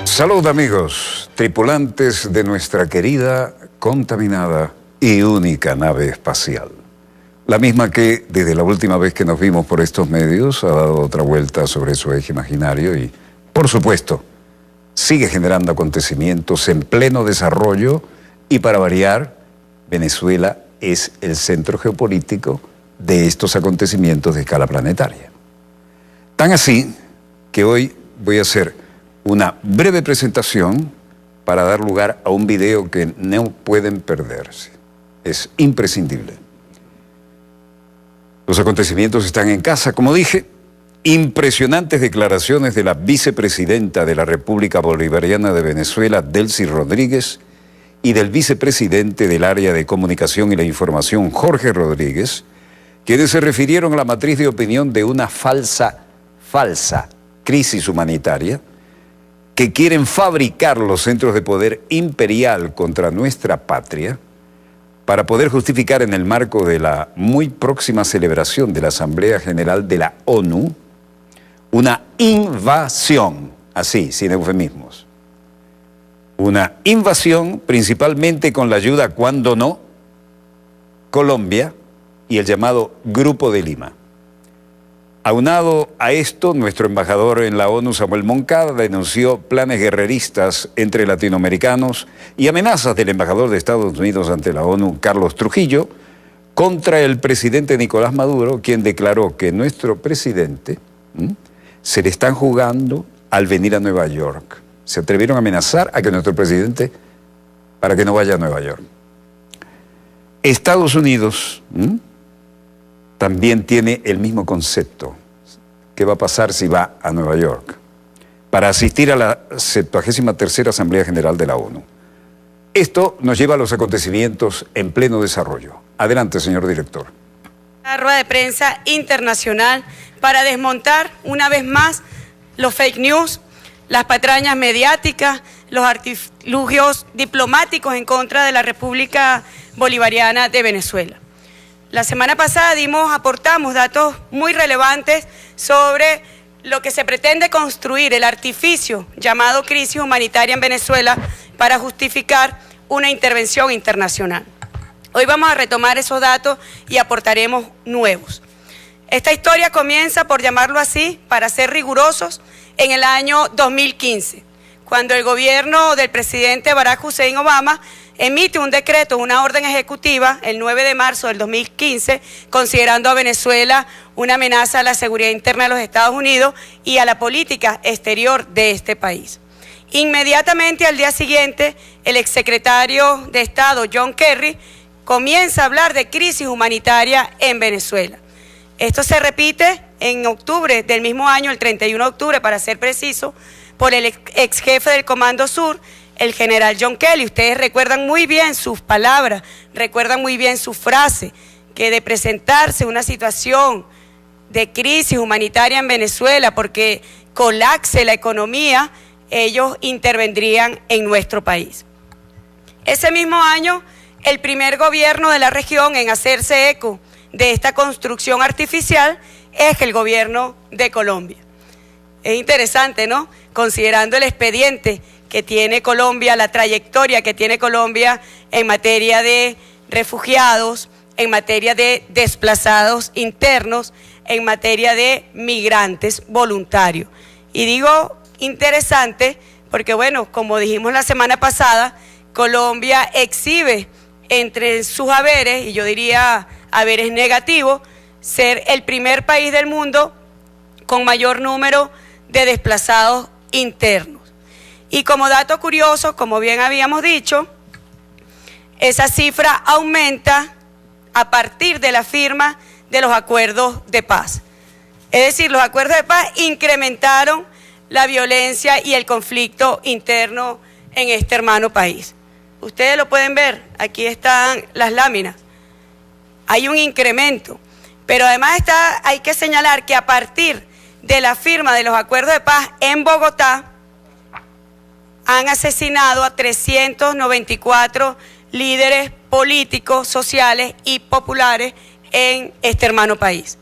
Salud amigos, tripulantes de nuestra querida, contaminada y única nave espacial. La misma que, desde la última vez que nos vimos por estos medios, ha dado otra vuelta sobre su eje imaginario y, por supuesto, sigue generando acontecimientos en pleno desarrollo y, para variar, Venezuela es el centro geopolítico de estos acontecimientos de escala planetaria. Tan así que hoy voy a hacer una breve presentación para dar lugar a un video que no pueden perderse. Es imprescindible. Los acontecimientos están en casa, como dije. Impresionantes declaraciones de la vicepresidenta de la República Bolivariana de Venezuela, Delcy Rodríguez, y del vicepresidente del área de comunicación y la información, Jorge Rodríguez, quienes se refirieron a la matriz de opinión de una falsa crisis humanitaria que quieren fabricar los centros de poder imperial contra nuestra patria para poder justificar en el marco de la muy próxima celebración de la Asamblea General de la ONU una invasión, así, sin eufemismos. Una invasión principalmente con la ayuda, cuando no, Colombia y el llamado Grupo de Lima. Aunado a esto, nuestro embajador en la ONU, Samuel Moncada, denunció planes guerreristas entre latinoamericanos y amenazas del embajador de Estados Unidos ante la ONU, Carlos Trujillo, contra el presidente Nicolás Maduro, quien declaró que nuestro presidente se le están jugando al venir a Nueva York. Se atrevieron a amenazar a que nuestro presidente, para que no vaya a Nueva York. Estados Unidos también tiene el mismo concepto. ¿Qué va a pasar si va a Nueva York? Para asistir a la 73ª Asamblea General de la ONU. Esto nos lleva a los acontecimientos en pleno desarrollo. Adelante, señor director. Una rueda de prensa internacional para desmontar una vez más los fake news, las patrañas mediáticas, los artilugios diplomáticos en contra de la República Bolivariana de Venezuela. La semana pasada aportamos datos muy relevantes sobre lo que se pretende construir, el artificio llamado crisis humanitaria en Venezuela para justificar una intervención internacional. Hoy vamos a retomar esos datos y aportaremos nuevos. Esta historia comienza, por llamarlo así, para ser rigurosos, en el año 2015, cuando el gobierno del presidente Barack Hussein Obama emite un decreto, una orden ejecutiva, el 9 de marzo del 2015, considerando a Venezuela una amenaza a la seguridad interna de los Estados Unidos y a la política exterior de este país. Inmediatamente al día siguiente, el exsecretario de Estado, John Kerry, comienza a hablar de crisis humanitaria en Venezuela. Esto se repite en octubre del mismo año, el 31 de octubre, para ser preciso, por el ex jefe del Comando Sur, el general John Kelly. Ustedes recuerdan muy bien sus palabras, recuerdan muy bien su frase, que de presentarse una situación de crisis humanitaria en Venezuela porque colapse la economía, ellos intervendrían en nuestro país. Ese mismo año, el primer gobierno de la región en hacerse eco de esta construcción artificial es el gobierno de Colombia. Es interesante, ¿no? Considerando el expediente que tiene Colombia, la trayectoria que tiene Colombia en materia de refugiados, en materia de desplazados internos, en materia de migrantes voluntarios. Y digo interesante porque, bueno, como dijimos la semana pasada, Colombia exhibe entre sus haberes, y yo diría haberes negativos, ser el primer país del mundo con mayor número de desplazados internos. Y como dato curioso, como bien habíamos dicho, esa cifra aumenta a partir de la firma de los acuerdos de paz. Es decir, los acuerdos de paz incrementaron la violencia y el conflicto interno en este hermano país. Ustedes lo pueden ver, aquí están las láminas. Hay un incremento, Pero además hay que señalar que a partir de la firma de los acuerdos de paz en Bogotá, han asesinado a 394 líderes políticos, sociales y populares en este hermano país.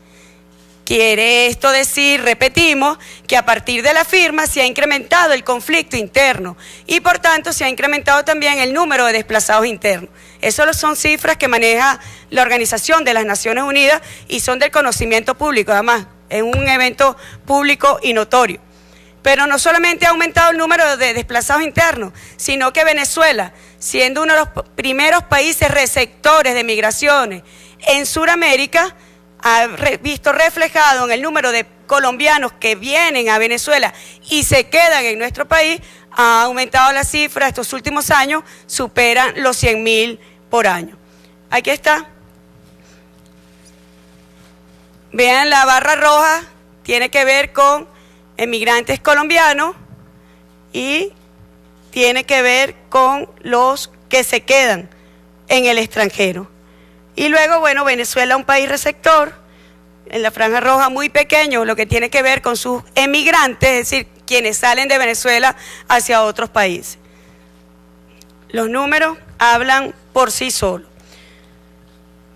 Quiere esto decir, repetimos, que a partir de la firma se ha incrementado el conflicto interno y por tanto se ha incrementado también el número de desplazados internos. Esas son cifras que maneja la Organización de las Naciones Unidas y son del conocimiento público, además, es un evento público y notorio. Pero no solamente ha aumentado el número de desplazados internos, sino que Venezuela, siendo uno de los primeros países receptores de migraciones en Sudamérica, ha visto reflejado en el número de colombianos que vienen a Venezuela y se quedan en nuestro país, ha aumentado la cifra estos últimos años, superan los 100.000 por año. Aquí está. Vean la barra roja, tiene que ver con emigrantes colombianos y tiene que ver con los que se quedan en el extranjero. Y luego, bueno, Venezuela, un país receptor, en la franja roja muy pequeño, lo que tiene que ver con sus emigrantes, es decir, quienes salen de Venezuela hacia otros países. Los números hablan por sí solos.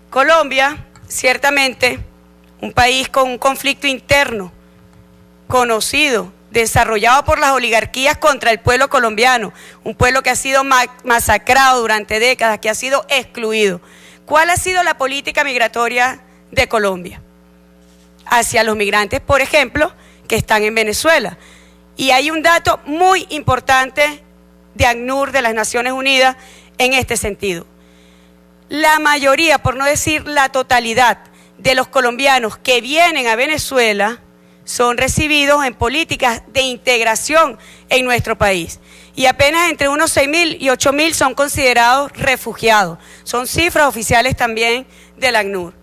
Colombia, ciertamente, un país con un conflicto interno, conocido, desarrollado por las oligarquías contra el pueblo colombiano, un pueblo que ha sido masacrado durante décadas, que ha sido excluido. ¿Cuál ha sido la política migratoria de Colombia? Hacia los migrantes, por ejemplo, que están en Venezuela. Y hay un dato muy importante de ACNUR, de las Naciones Unidas, en este sentido. La mayoría, por no decir la totalidad, de los colombianos que vienen a Venezuela son recibidos en políticas de integración en nuestro país. Y apenas entre unos 6.000 y 8.000 son considerados refugiados. Son cifras oficiales también del ACNUR.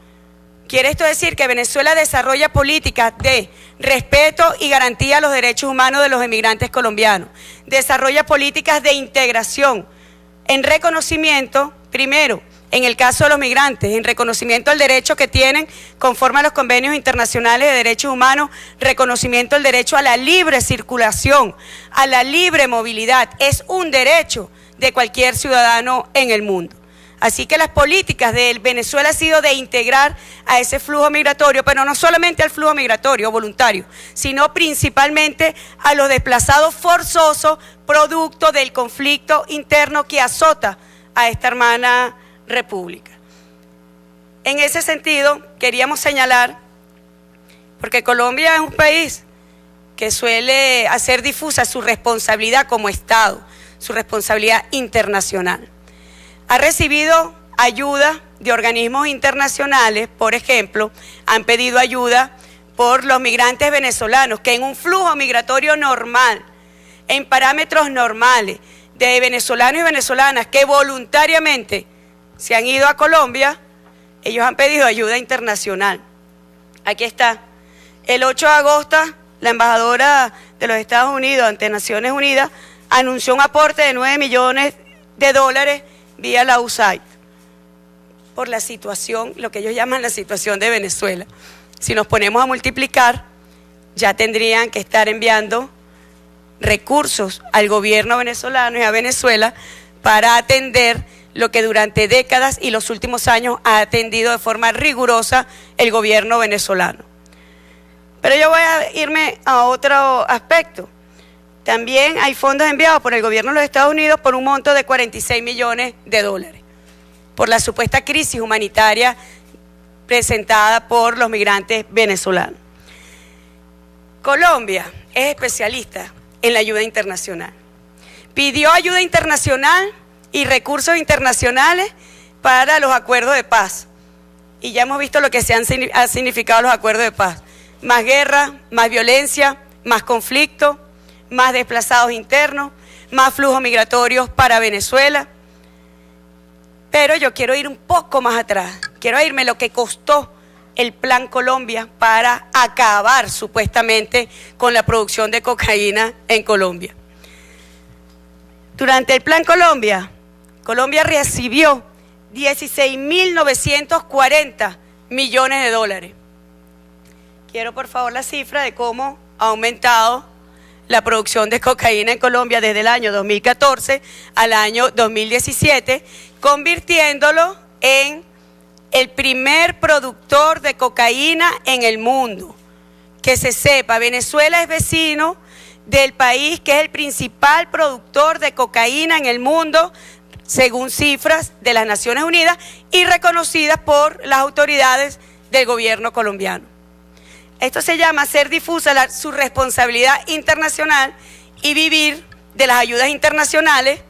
Quiere esto decir que Venezuela desarrolla políticas de respeto y garantía a los derechos humanos de los emigrantes colombianos. Desarrolla políticas de integración en reconocimiento, primero, en el caso de los migrantes, en reconocimiento al derecho que tienen conforme a los convenios internacionales de derechos humanos, reconocimiento al derecho a la libre circulación, a la libre movilidad. Es un derecho de cualquier ciudadano en el mundo. Así que las políticas de Venezuela han sido de integrar a ese flujo migratorio, pero no solamente al flujo migratorio voluntario, sino principalmente a los desplazados forzosos producto del conflicto interno que azota a esta hermana república. En ese sentido, queríamos señalar, porque Colombia es un país que suele hacer difusa su responsabilidad como Estado, su responsabilidad internacional. Ha recibido ayuda de organismos internacionales, por ejemplo, han pedido ayuda por los migrantes venezolanos que en un flujo migratorio normal, en parámetros normales, de venezolanos y venezolanas que voluntariamente se han ido a Colombia, ellos han pedido ayuda internacional. Aquí está. El 8 de agosto, la embajadora de los Estados Unidos ante Naciones Unidas anunció un aporte de $9 millones vía la USAID por la situación, lo que ellos llaman la situación de Venezuela. Si nos ponemos a multiplicar, ya tendrían que estar enviando recursos al gobierno venezolano y a Venezuela para atender lo que durante décadas y los últimos años ha atendido de forma rigurosa el gobierno venezolano. Pero yo voy a irme a otro aspecto. También hay fondos enviados por el gobierno de los Estados Unidos por un monto de $46 millones por la supuesta crisis humanitaria presentada por los migrantes venezolanos. Colombia es especialista en la ayuda internacional. Pidió ayuda internacional y recursos internacionales para los acuerdos de paz. Y ya hemos visto lo que han significado los acuerdos de paz. Más guerra, más violencia, más conflicto, más desplazados internos, más flujos migratorios para Venezuela. Pero yo quiero ir un poco más atrás. Quiero irme lo que costó el Plan Colombia para acabar supuestamente con la producción de cocaína en Colombia. Durante el Plan Colombia, Colombia recibió 16.940 millones de dólares. Quiero por favor la cifra de cómo ha aumentado la producción de cocaína en Colombia desde el año 2014 al año 2017, convirtiéndolo en el primer productor de cocaína en el mundo. Que se sepa, Venezuela es vecino del país que es el principal productor de cocaína en el mundo, según cifras de las Naciones Unidas y reconocidas por las autoridades del gobierno colombiano. Esto se llama hacer difusa su responsabilidad internacional y vivir de las ayudas internacionales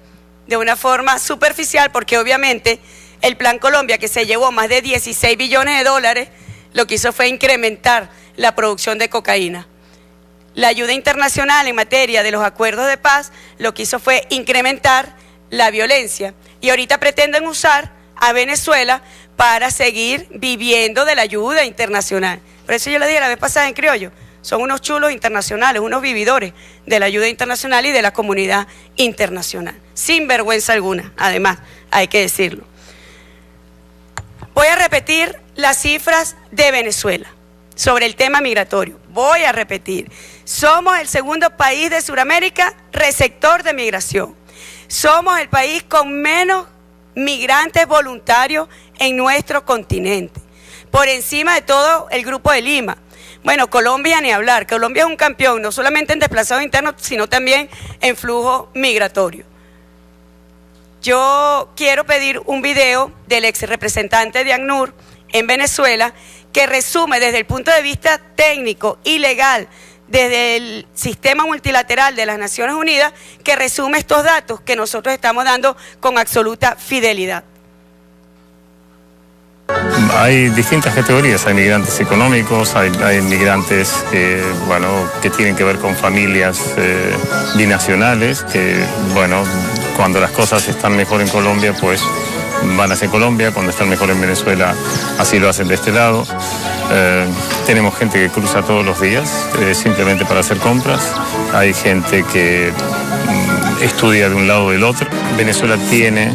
de una forma superficial, porque obviamente el Plan Colombia, que se llevó más de 16 billones de dólares, lo que hizo fue incrementar la producción de cocaína. La ayuda internacional en materia de los acuerdos de paz, lo que hizo fue incrementar la violencia. Y ahorita pretenden usar a Venezuela para seguir viviendo de la ayuda internacional. Por eso yo le dije la vez pasada en criollo, son unos chulos internacionales, unos vividores de la ayuda internacional y de la comunidad internacional. Sin vergüenza alguna, además, hay que decirlo. Voy a repetir las cifras de Venezuela sobre el tema migratorio. Voy a repetir. Somos el segundo país de Sudamérica receptor de migración. Somos el país con menos migrantes voluntarios en nuestro continente, por encima de todo el Grupo de Lima. Bueno, Colombia ni hablar. Colombia es un campeón, no solamente en desplazados internos, sino también en flujo migratorio. Yo quiero pedir un video del ex representante de ACNUR en Venezuela que resume desde el punto de vista técnico y legal, desde el sistema multilateral de las Naciones Unidas, que resume estos datos que nosotros estamos dando con absoluta fidelidad. Hay distintas categorías, hay migrantes económicos, hay migrantes que tienen que ver con familias binacionales, que cuando las cosas están mejor en Colombia, pues van hacia Colombia, cuando están mejor en Venezuela, así lo hacen de este lado. Tenemos gente que cruza todos los días, simplemente para hacer compras. Hay gente que estudia de un lado o del otro. Venezuela tiene,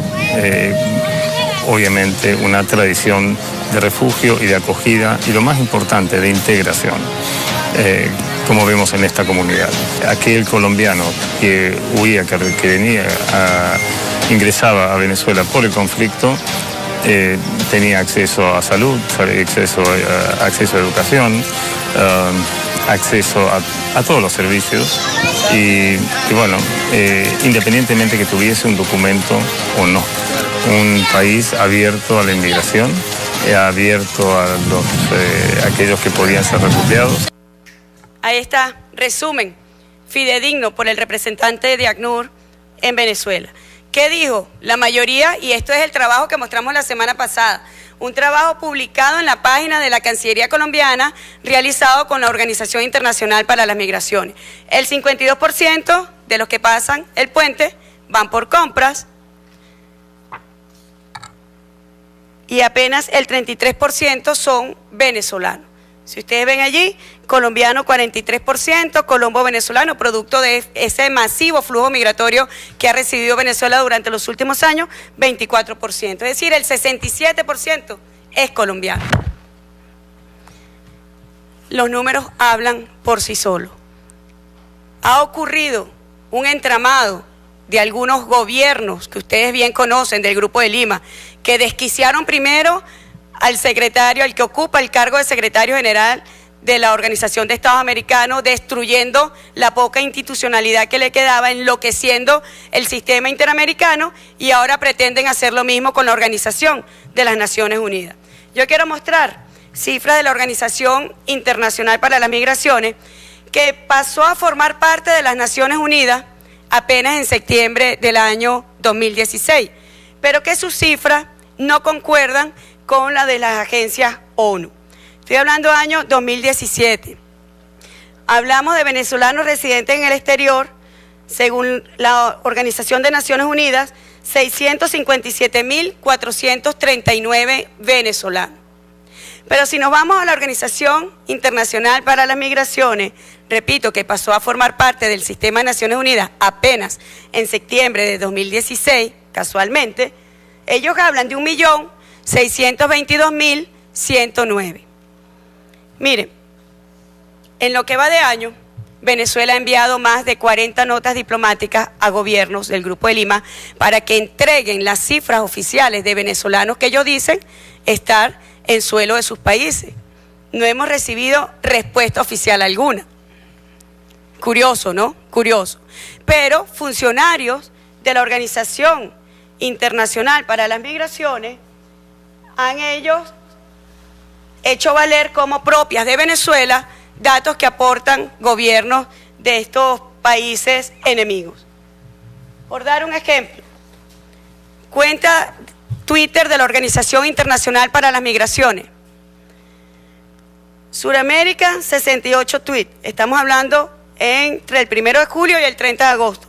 obviamente, una tradición de refugio y de acogida, y lo más importante, de integración, como vemos en esta comunidad. Aquel colombiano que huía, que venía ingresaba a Venezuela por el conflicto, tenía acceso a salud, acceso a educación, acceso a todos los servicios y independientemente que tuviese un documento o no. Un país abierto a la inmigración, abierto a aquellos que podían ser refugiados. Ahí está, resumen fidedigno por el representante de ACNUR en Venezuela. ¿Qué dijo? La mayoría, y esto es el trabajo que mostramos la semana pasada, un trabajo publicado en la página de la Cancillería colombiana, realizado con la Organización Internacional para las Migraciones. El 52% de los que pasan el puente van por compras y apenas el 33% son venezolanos. Si ustedes ven allí, colombiano 43%, colombo venezolano, producto de ese masivo flujo migratorio que ha recibido Venezuela durante los últimos años, 24%. Es decir, el 67% es colombiano. Los números hablan por sí solos. Ha ocurrido un entramado de algunos gobiernos que ustedes bien conocen del Grupo de Lima, que desquiciaron primero al secretario, al que ocupa el cargo de secretario general de la Organización de Estados Americanos, destruyendo la poca institucionalidad que le quedaba, enloqueciendo el sistema interamericano, y ahora pretenden hacer lo mismo con la Organización de las Naciones Unidas. Yo quiero mostrar cifras de la Organización Internacional para las Migraciones, que pasó a formar parte de las Naciones Unidas apenas en septiembre del año 2016, pero que sus cifras no concuerdan con la de las agencias ONU. Estoy hablando del año 2017. Hablamos de venezolanos residentes en el exterior, según la Organización de Naciones Unidas, 657.439 venezolanos. Pero si nos vamos a la Organización Internacional para las Migraciones, repito, que pasó a formar parte del sistema de Naciones Unidas apenas en septiembre de 2016, casualmente, ellos hablan de 1.622.000 109. Miren, en lo que va de año, Venezuela ha enviado más de 40 notas diplomáticas a gobiernos del Grupo de Lima para que entreguen las cifras oficiales de venezolanos que ellos dicen estar en suelo de sus países. No hemos recibido respuesta oficial alguna. Curioso, ¿no? Curioso. Pero funcionarios de la Organización Internacional para las Migraciones han ellos hecho valer como propias de Venezuela datos que aportan gobiernos de estos países enemigos. Por dar un ejemplo, cuenta Twitter de la Organización Internacional para las Migraciones. Suramérica, 68 tweets. Estamos hablando entre el 1 de julio y el 30 de agosto.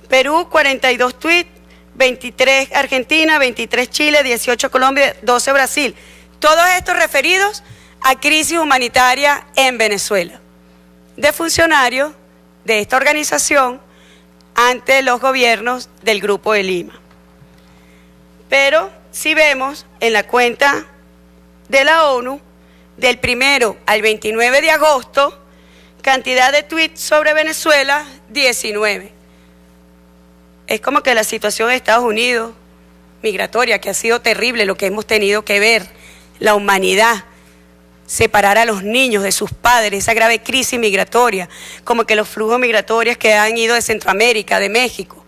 Perú, 42 tweets, 23 Argentina, 23 Chile, 18 Colombia, 12 Brasil. Todos estos referidos a crisis humanitaria en Venezuela, de funcionarios de esta organización ante los gobiernos del Grupo de Lima. Pero si vemos en la cuenta de la ONU, del 1 al 29 de agosto, cantidad de tweets sobre Venezuela, 19. Es como que la situación de Estados Unidos, migratoria, que ha sido terrible lo que hemos tenido que ver, la humanidad, separar a los niños de sus padres, esa grave crisis migratoria, como que los flujos migratorios que han ido de Centroamérica, de México,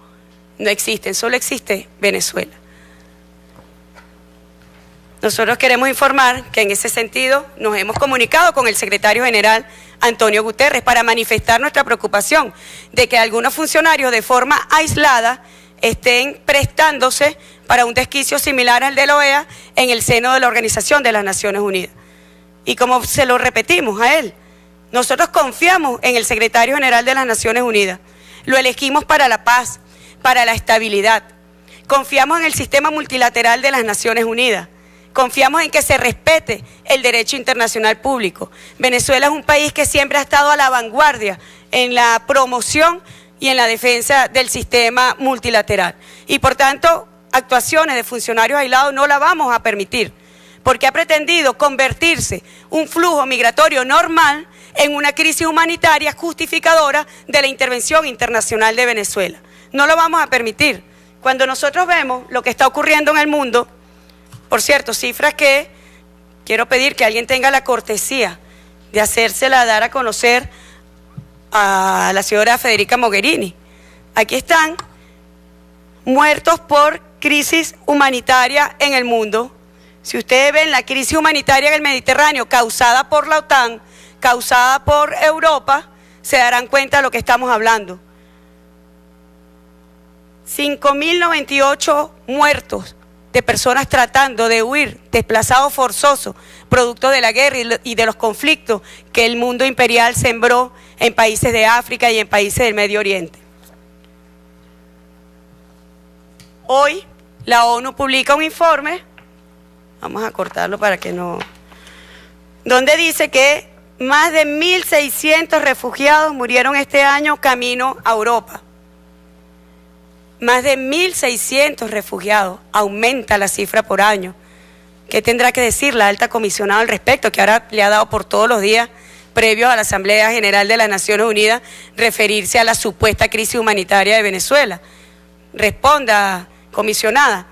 no existen, solo existe Venezuela. Nosotros queremos informar que en ese sentido nos hemos comunicado con el secretario general Antonio Guterres para manifestar nuestra preocupación de que algunos funcionarios de forma aislada estén prestándose para un desquicio similar al de la OEA en el seno de la Organización de las Naciones Unidas. Y como se lo repetimos a él, nosotros confiamos en el secretario general de las Naciones Unidas, lo elegimos para la paz, para la estabilidad, confiamos en el sistema multilateral de las Naciones Unidas, confiamos en que se respete el derecho internacional público. Venezuela es un país que siempre ha estado a la vanguardia en la promoción y en la defensa del sistema multilateral. Y por tanto, actuaciones de funcionarios aislados no la vamos a permitir, porque ha pretendido convertirse un flujo migratorio normal en una crisis humanitaria justificadora de la intervención internacional de Venezuela. No lo vamos a permitir. Cuando nosotros vemos lo que está ocurriendo en el mundo, por cierto, cifras que quiero pedir que alguien tenga la cortesía de hacérsela dar a conocer a la señora Federica Mogherini. Aquí están muertos por crisis humanitaria en el mundo. Si ustedes ven la crisis humanitaria en el Mediterráneo causada por la OTAN, causada por Europa, se darán cuenta de lo que estamos hablando. 5.098 muertos de personas tratando de huir, desplazados forzosos, producto de la guerra y de los conflictos que el mundo imperial sembró en países de África y en países del Medio Oriente. Hoy la ONU publica un informe, vamos a cortarlo para que no, donde dice que más de 1.600 refugiados murieron este año camino a Europa. Más de 1.600 refugiados, aumenta la cifra por año. ¿Qué tendrá que decir la alta comisionada al respecto? Que ahora le ha dado por todos los días, previos a la Asamblea General de las Naciones Unidas, referirse a la supuesta crisis humanitaria de Venezuela. Responda, comisionada,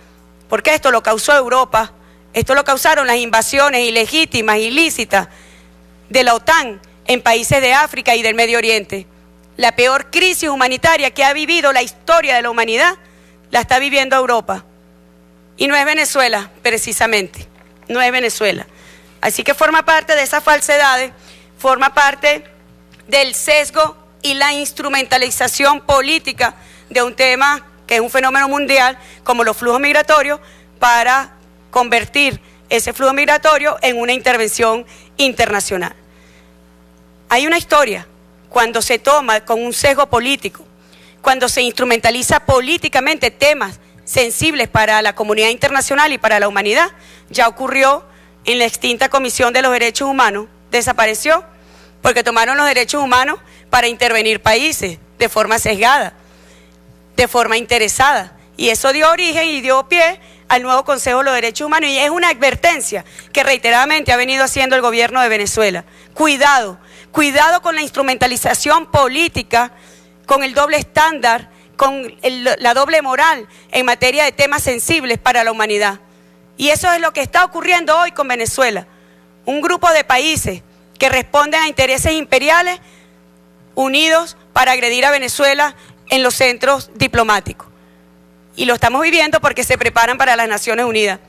porque esto lo causó Europa, esto lo causaron las invasiones ilegítimas, ilícitas de la OTAN en países de África y del Medio Oriente. La peor crisis humanitaria que ha vivido la historia de la humanidad la está viviendo Europa. Y no es Venezuela, precisamente. No es Venezuela. Así que forma parte de esas falsedades, forma parte del sesgo y la instrumentalización política de un tema que es un fenómeno mundial, como los flujos migratorios, para convertir ese flujo migratorio en una intervención internacional. Hay una historia. Cuando se toma con un sesgo político, cuando se instrumentaliza políticamente temas sensibles para la comunidad internacional y para la humanidad, ya ocurrió en la extinta Comisión de los Derechos Humanos, desapareció, porque tomaron los derechos humanos para intervenir países de forma sesgada, de forma interesada, Y eso dio origen y dio pie al nuevo Consejo de los Derechos Humanos, y es una advertencia que reiteradamente ha venido haciendo el gobierno de Venezuela. Cuidado, cuidado con la instrumentalización política, con el doble estándar, con la doble moral en materia de temas sensibles para la humanidad. Y eso es lo que está ocurriendo hoy con Venezuela. Un grupo de países que responden a intereses imperiales unidos para agredir a Venezuela en los centros diplomáticos. Y lo estamos viviendo porque se preparan para las Naciones Unidas.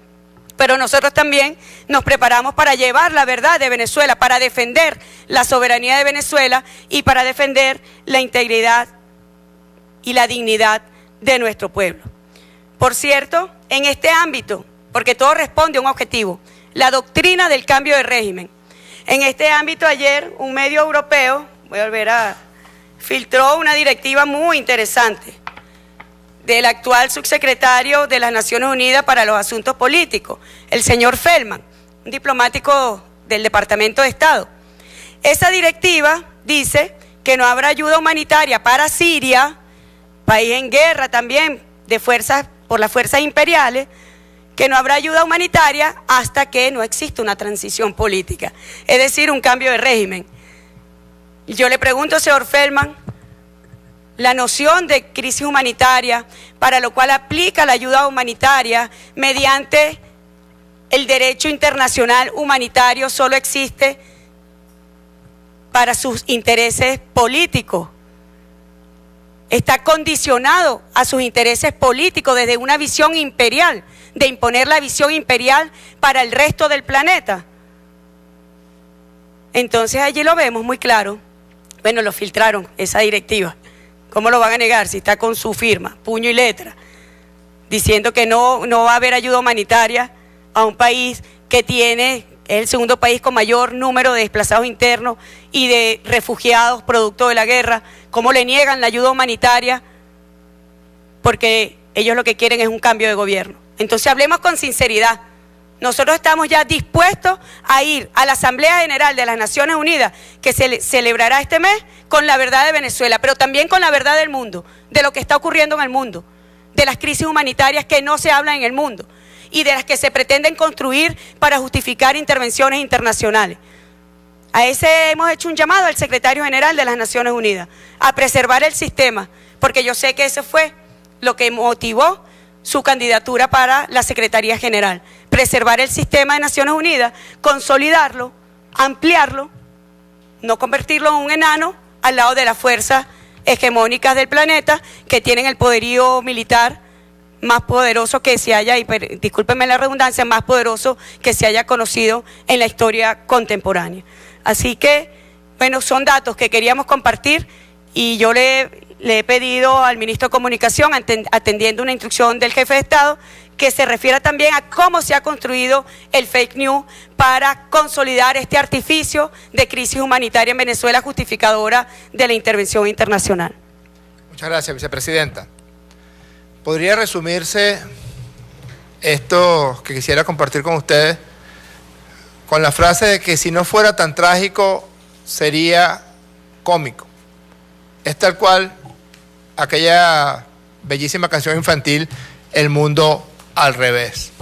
Pero nosotros también nos preparamos para llevar la verdad de Venezuela, para defender la soberanía de Venezuela y para defender la integridad y la dignidad de nuestro pueblo. Por cierto, en este ámbito, porque todo responde a un objetivo, la doctrina del cambio de régimen. En este ámbito ayer un medio europeo, filtró una directiva muy interesante del actual subsecretario de las Naciones Unidas para los Asuntos Políticos, el señor Feldman, un diplomático del Departamento de Estado. Esa directiva dice que no habrá ayuda humanitaria para Siria, país en guerra también por las fuerzas imperiales, que no habrá ayuda humanitaria hasta que no exista una transición política, es decir, un cambio de régimen. Y yo le pregunto, señor Feldman, la noción de crisis humanitaria, para lo cual aplica la ayuda humanitaria mediante el derecho internacional humanitario, solo existe para sus intereses políticos. Está condicionado a sus intereses políticos desde una visión imperial, de imponer la visión imperial para el resto del planeta. Entonces allí lo vemos muy claro. Bueno, lo filtraron, esa directiva. ¿Cómo lo van a negar si está con su firma, puño y letra, diciendo que no va a haber ayuda humanitaria a un país que es el segundo país con mayor número de desplazados internos y de refugiados producto de la guerra? ¿Cómo le niegan la ayuda humanitaria? Porque ellos lo que quieren es un cambio de gobierno. Entonces hablemos con sinceridad. Nosotros estamos ya dispuestos a ir a la Asamblea General de las Naciones Unidas, que se celebrará este mes, con la verdad de Venezuela, pero también con la verdad del mundo, de lo que está ocurriendo en el mundo, de las crisis humanitarias que no se hablan en el mundo y de las que se pretenden construir para justificar intervenciones internacionales. A ese hemos hecho un llamado al secretario general de las Naciones Unidas, a preservar el sistema, porque yo sé que eso fue lo que motivó su candidatura para la Secretaría General. Preservar el sistema de Naciones Unidas, consolidarlo, ampliarlo, no convertirlo en un enano al lado de las fuerzas hegemónicas del planeta que tienen el poderío militar más poderoso que se haya, y discúlpenme la redundancia, más poderoso que se haya conocido en la historia contemporánea. Así que, bueno, son datos que queríamos compartir y yo le he pedido al ministro de Comunicación, atendiendo una instrucción del jefe de Estado, que se refiera también a cómo se ha construido el fake news para consolidar este artificio de crisis humanitaria en Venezuela justificadora de la intervención internacional. Muchas gracias, vicepresidenta. ¿Podría resumirse esto que quisiera compartir con ustedes con la frase de que si no fuera tan trágico sería cómico? Es tal cual aquella bellísima canción infantil, El mundo al revés.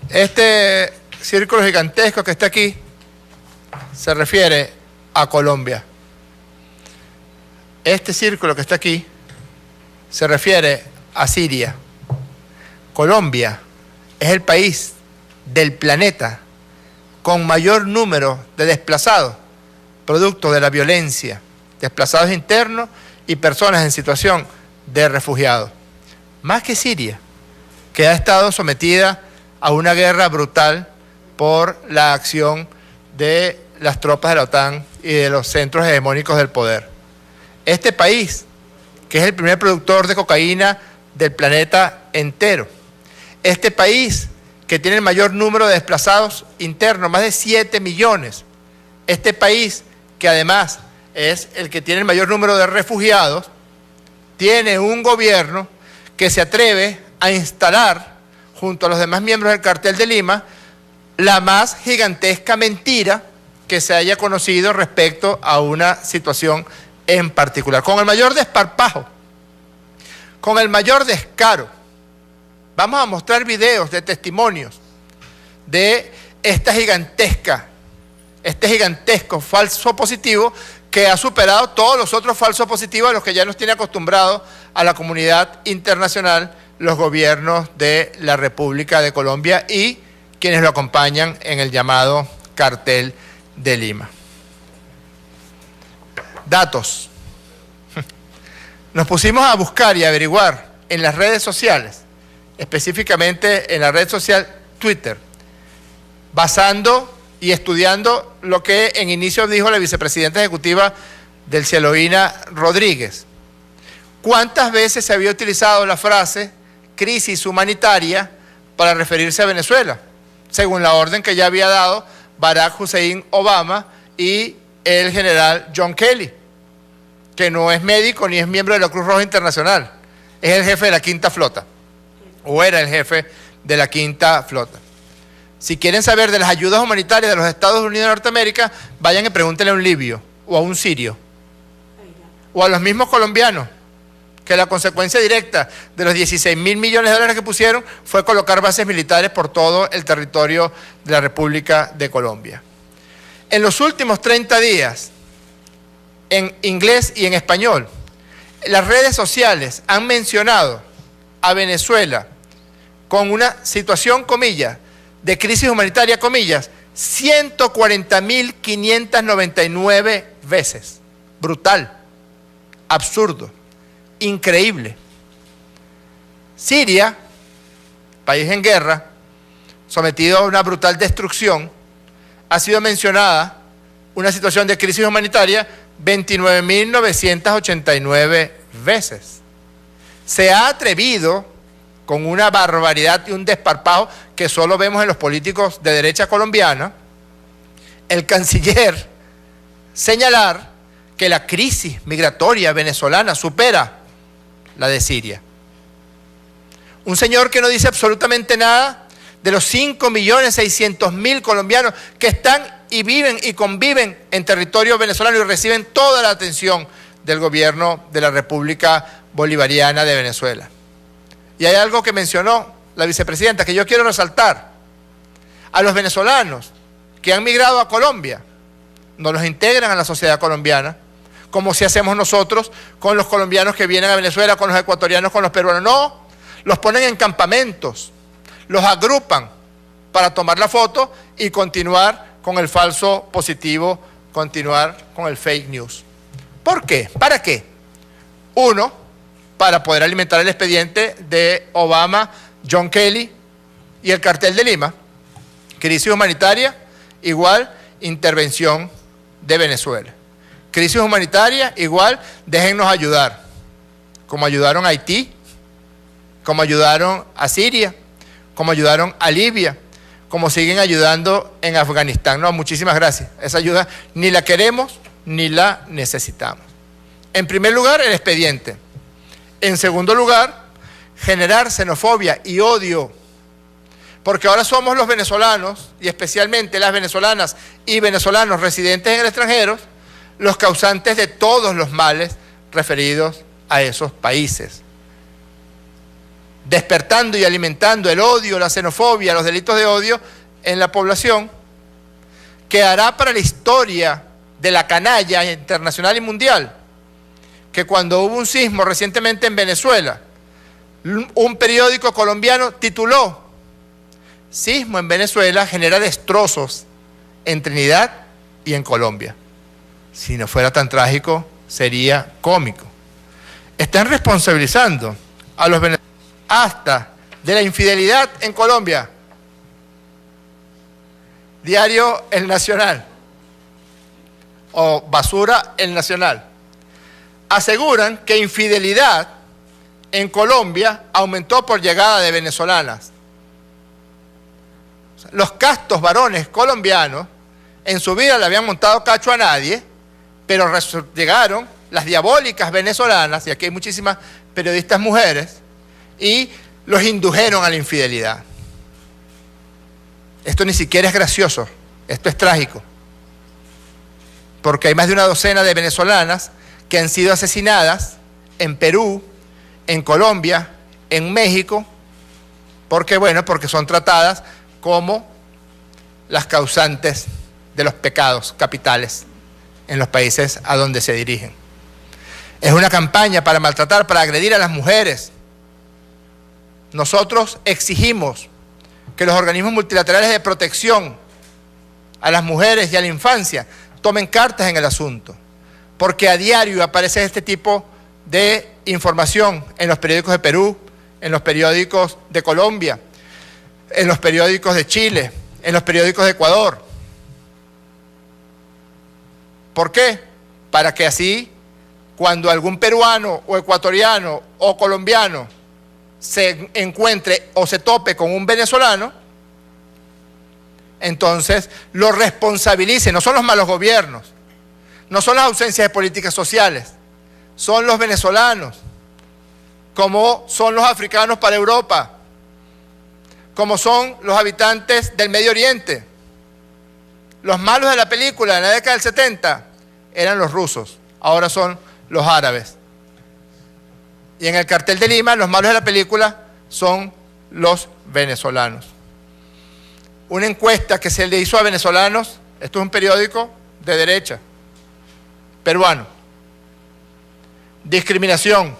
Este círculo gigantesco que está aquí se refiere a Colombia. Este círculo que está aquí se refiere a Siria. Colombia es el país del planeta con mayor número de desplazados, producto de la violencia, desplazados internos y personas en situación de refugiados. Más que Siria, que ha estado sometida a una guerra brutal por la acción de las tropas de la OTAN y de los centros hegemónicos del poder. Este país, que es el primer productor de cocaína del planeta entero. Este país, que tiene el mayor número de desplazados internos, más de 7 millones. Este país, que además es el que tiene el mayor número de refugiados, tiene un gobierno que se atreve a instalar, junto a los demás miembros del Cartel de Lima, la más gigantesca mentira que se haya conocido respecto a una situación en particular, con el mayor desparpajo, con el mayor descaro. Vamos a mostrar videos de testimonios de este gigantesco falso positivo que ha superado todos los otros falsos positivos a los que ya nos tiene acostumbrados a la comunidad internacional, los gobiernos de la República de Colombia y quienes lo acompañan en el llamado Cartel de Lima. Datos. Nos pusimos a buscar y averiguar en las redes sociales, específicamente en la red social Twitter, basando y estudiando lo que en inicio dijo la vicepresidenta ejecutiva del Cieloína Rodríguez. ¿Cuántas veces se había utilizado la frase crisis humanitaria para referirse a Venezuela? Según la orden que ya había dado Barack Hussein Obama y el general John Kelly, que no es médico ni es miembro de la Cruz Roja Internacional, es el jefe de la Quinta Flota, o era el jefe de la Quinta Flota. Si quieren saber de las ayudas humanitarias de los Estados Unidos de Norteamérica, vayan y pregúntenle a un libio, o a un sirio, o a los mismos colombianos, que la consecuencia directa de los 16.000 millones de dólares que pusieron fue colocar bases militares por todo el territorio de la República de Colombia. En los últimos 30 días, en inglés y en español, las redes sociales han mencionado a Venezuela con una situación, comillas, de crisis humanitaria, comillas, 140.599 veces. Brutal, absurdo, increíble. Siria, país en guerra, sometido a una brutal destrucción, ha sido mencionada una situación de crisis humanitaria 29.989 veces. Se ha atrevido, con una barbaridad y un desparpajo que solo vemos en los políticos de derecha colombiana, el canciller señalar que la crisis migratoria venezolana supera la de Siria. Un señor que no dice absolutamente nada de los 5.600.000 colombianos que están y viven y conviven en territorio venezolano y reciben toda la atención del gobierno de la República Bolivariana de Venezuela. Y hay algo que mencionó la vicepresidenta que yo quiero resaltar. A los venezolanos que han migrado a Colombia, no los integran a la sociedad colombiana, como si hacemos nosotros con los colombianos que vienen a Venezuela, con los ecuatorianos, con los peruanos. No, los ponen en campamentos, los agrupan para tomar la foto y continuar con el falso positivo, continuar con el fake news. ¿Por qué? ¿Para qué? Uno, para poder alimentar el expediente de Obama, John Kelly y el Cartel de Lima. Crisis humanitaria igual intervención de Venezuela. Crisis humanitaria igual déjennos ayudar, como ayudaron a Haití, como ayudaron a Siria, como ayudaron a Libia, como siguen ayudando en Afganistán. No, muchísimas gracias. Esa ayuda ni la queremos ni la necesitamos. En primer lugar, el expediente. En segundo lugar, generar xenofobia y odio. Porque ahora somos los venezolanos, y especialmente las venezolanas y venezolanos residentes en el extranjero, los causantes de todos los males referidos a esos países. Despertando y alimentando el odio, la xenofobia, los delitos de odio en la población, que hará para la historia de la canalla internacional y mundial, que cuando hubo un sismo recientemente en Venezuela, un periódico colombiano tituló: "Sismo en Venezuela genera destrozos en Trinidad y en Colombia". Si no fuera tan trágico, sería cómico. Están responsabilizando a los venezolanos hasta de la infidelidad en Colombia. Diario El Nacional o Basura El Nacional aseguran que infidelidad en Colombia aumentó por llegada de venezolanas. Los castos varones colombianos en su vida le habían montado cacho a nadie, pero llegaron las diabólicas venezolanas, y aquí hay muchísimas periodistas mujeres, y los indujeron a la infidelidad. Esto ni siquiera es gracioso, esto es trágico, porque hay más de una docena de venezolanas que han sido asesinadas en Perú en Colombia, en México. ¿Por qué? Bueno, porque son tratadas como las causantes de los pecados capitales en los países a donde se dirigen. Es una campaña para maltratar, para agredir a las mujeres. Nosotros exigimos que los organismos multilaterales de protección a las mujeres y a la infancia tomen cartas en el asunto, porque a diario aparece este tipo de información en los periódicos de Perú, en los periódicos de Colombia, en los periódicos de Chile, en los periódicos de Ecuador. ¿Por qué? Para que así, cuando algún peruano o ecuatoriano o colombiano se encuentre o se tope con un venezolano, entonces lo responsabilice. No son los malos gobiernos, no son las ausencias de políticas sociales, son los venezolanos, como son los africanos para Europa, como son los habitantes del Medio Oriente. Los malos de la película en la década del 70 eran los rusos, ahora son los árabes. Y en el cartel de Lima, los malos de la película son los venezolanos. Una encuesta que se le hizo a venezolanos, esto es un periódico de derecha, peruano. Discriminación.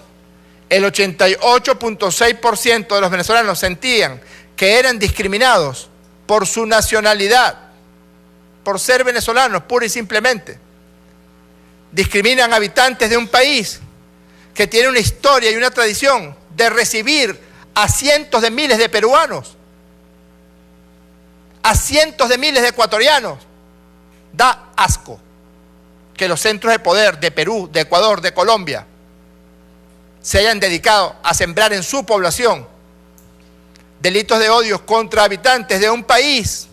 El 88.6% de los venezolanos sentían que eran discriminados por su nacionalidad, por ser venezolanos, pura y simplemente. Discriminan a habitantes de un país que tiene una historia y una tradición de recibir a cientos de miles de peruanos, a cientos de miles de ecuatorianos. Da asco que los centros de poder de Perú, de Ecuador, de Colombia se hayan dedicado a sembrar en su población delitos de odio contra habitantes de un país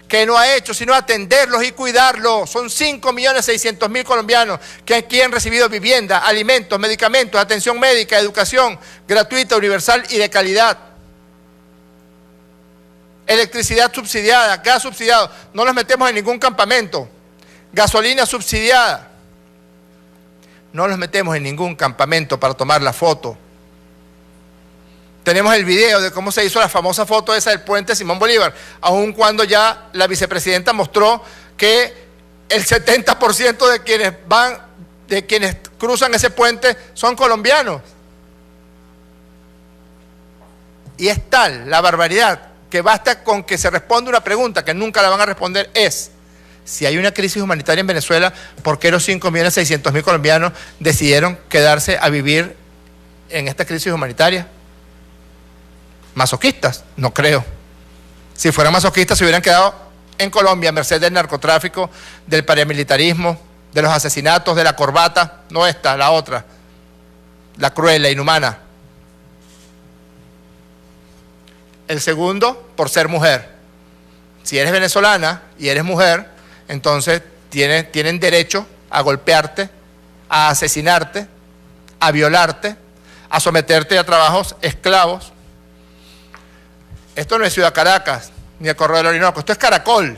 que no ha hecho sino atenderlos y cuidarlos. Son 5.600.000 colombianos que aquí han recibido vivienda, alimentos, medicamentos, atención médica, educación gratuita, universal y de calidad. Electricidad subsidiada, gas subsidiado, no los metemos en ningún campamento. Gasolina subsidiada, no los metemos en ningún campamento para tomar la foto. Tenemos el video de cómo se hizo la famosa foto esa del puente Simón Bolívar, aun cuando ya la vicepresidenta mostró que el 70% de quienes cruzan ese puente son colombianos. Y es tal la barbaridad que basta con que se responda una pregunta que nunca la van a responder, es: si hay una crisis humanitaria en Venezuela, ¿por qué los 5.600.000 colombianos decidieron quedarse a vivir en esta crisis humanitaria? ¿Masoquistas? No creo. Si fueran masoquistas se hubieran quedado en Colombia a merced del narcotráfico, del paramilitarismo, de los asesinatos, de la corbata, no esta, la otra, la cruel, la inhumana. El segundo, por ser mujer. Si eres venezolana y eres mujer, entonces tienen derecho a golpearte, a asesinarte, a violarte, a someterte a trabajos esclavos. Esto no es Ciudad Caracas, ni el Correo del Orinoco, esto es Caracol.